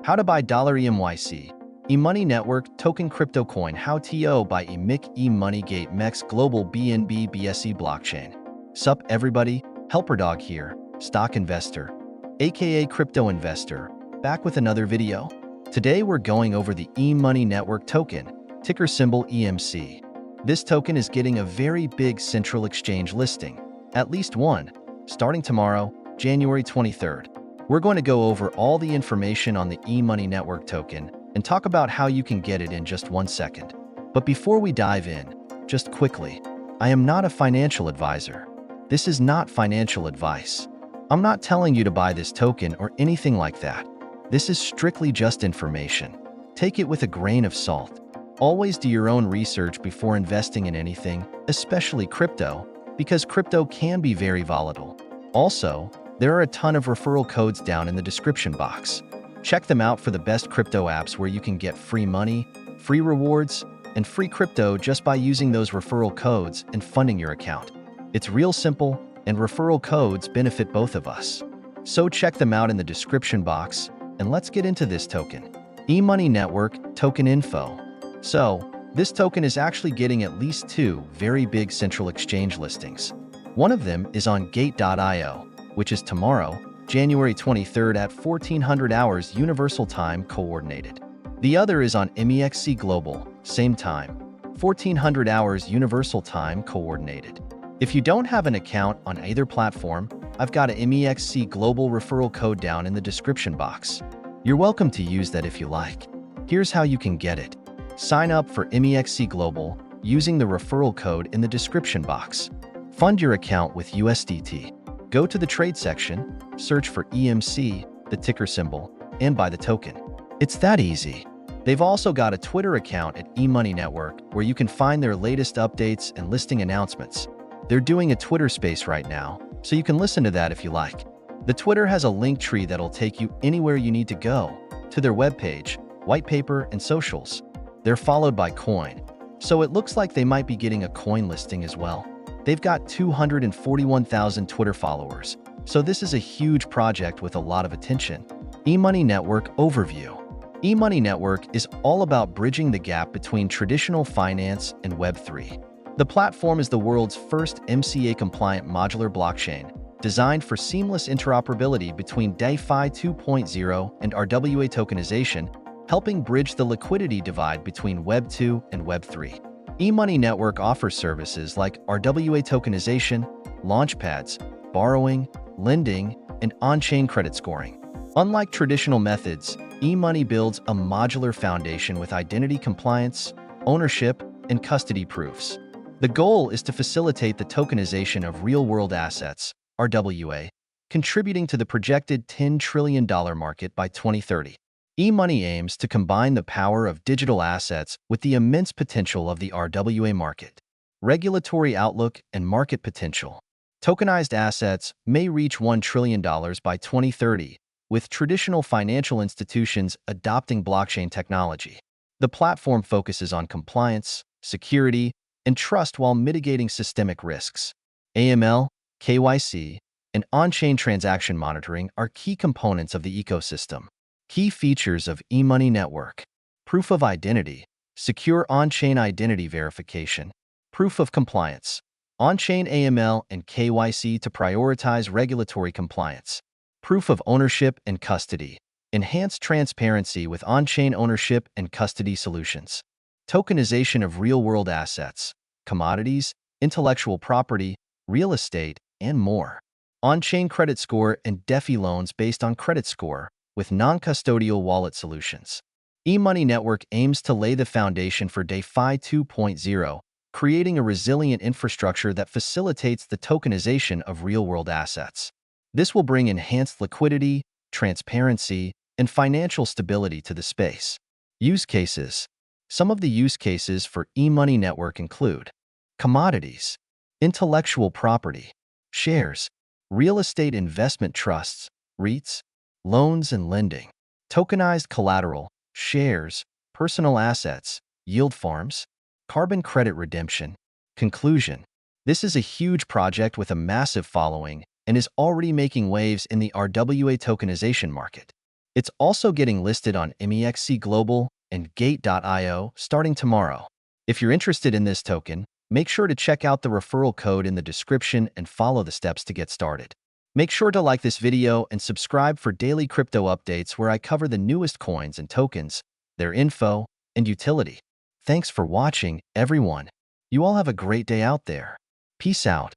How to buy $EMYC EMoney Network Token Crypto Coin How to by EMYC EMoney MEXC Global BNB BSC Blockchain. Sup everybody, Helper Dog here, stock investor, aka crypto investor, back with another video. Today we're going over the EMoney Network token, ticker symbol EMC. This token is getting a very big central exchange listing, at least one, starting tomorrow, January 23rd. We're going to go over all the information on the EMoney Network token and talk about how you can get it in just 1 second. But before we dive in, just quickly, I am not a financial advisor. This is not financial advice. I'm not telling you to buy this token or anything like that. This is strictly just information. Take it with a grain of salt. Always do your own research before investing in anything, especially crypto, because crypto can be very volatile. Also, there are a ton of referral codes down in the description box. Check them out for the best crypto apps where you can get free money, free rewards, and free crypto just by using those referral codes and funding your account. It's real simple, and referral codes benefit both of us. So check them out in the description box, and let's get into this token. EMoney Network token info. So, this token is actually getting at least 2 very big central exchange listings. One of them is on Gate.io, which is tomorrow, January 23rd at 1400 hours Universal Time Coordinated. The other is on MEXC Global, same time, 1400 hours Universal Time Coordinated. If you don't have an account on either platform, I've got a MEXC Global referral code down in the description box. You're welcome to use that if you like. Here's how you can get it. Sign up for MEXC Global using the referral code in the description box. Fund your account with USDT. Go to the trade section, search for EMC, the ticker symbol, and buy the token. It's that easy. They've also got a Twitter account at EMoney Network where you can find their latest updates and listing announcements. They're doing a Twitter space right now, so you can listen to that if you like. The Twitter has a link tree that'll take you anywhere you need to go, to their webpage, white paper, and socials. They're followed by Coin, so it looks like they might be getting a coin listing as well. They've got 241,000 Twitter followers, so this is a huge project with a lot of attention. EMoney Network Overview. EMoney Network is all about bridging the gap between traditional finance and Web3. The platform is the world's first MCA-compliant modular blockchain, designed for seamless interoperability between DeFi 2.0 and RWA tokenization, helping bridge the liquidity divide between Web 2 and Web 3. EMoney Network offers services like RWA tokenization, launchpads, borrowing, lending, and on-chain credit scoring. Unlike traditional methods, EMoney builds a modular foundation with identity compliance, ownership, and custody proofs. The goal is to facilitate the tokenization of real-world assets, RWA, contributing to the projected $10 trillion market by 2030. EMoney aims to combine the power of digital assets with the immense potential of the RWA market. Regulatory outlook and market potential. Tokenized assets may reach $1 trillion by 2030, with traditional financial institutions adopting blockchain technology. The platform focuses on compliance, security, and trust while mitigating systemic risks. AML, KYC, and on-chain transaction monitoring are key components of the ecosystem. Key features of EMoney Network. Proof of identity, secure on-chain identity verification. Proof of compliance, on-chain AML and KYC to prioritize regulatory compliance. Proof of ownership and custody, enhanced transparency with on-chain ownership and custody solutions. Tokenization of real-world assets, commodities, intellectual property, real estate, and more. On-chain credit score and DeFi loans based on credit score, with non-custodial wallet solutions. EMoney Network aims to lay the foundation for DeFi 2.0, creating a resilient infrastructure that facilitates the tokenization of real-world assets. This will bring enhanced liquidity, transparency, and financial stability to the space. Use cases. Some of the use cases for EMoney Network include commodities, intellectual property, shares, real estate investment trusts, REITs, loans and lending, tokenized collateral, shares, personal assets, yield farms, carbon credit redemption. Conclusion. This is a huge project with a massive following and is already making waves in the RWA tokenization market. It's also getting listed on MEXC Global and Gate.io starting tomorrow. If you're interested in this token, make sure to check out the referral code in the description and follow the steps to get started. Make sure to like this video and subscribe for daily crypto updates where I cover the newest coins and tokens, their info, and utility. Thanks for watching, everyone. You all have a great day out there. Peace out.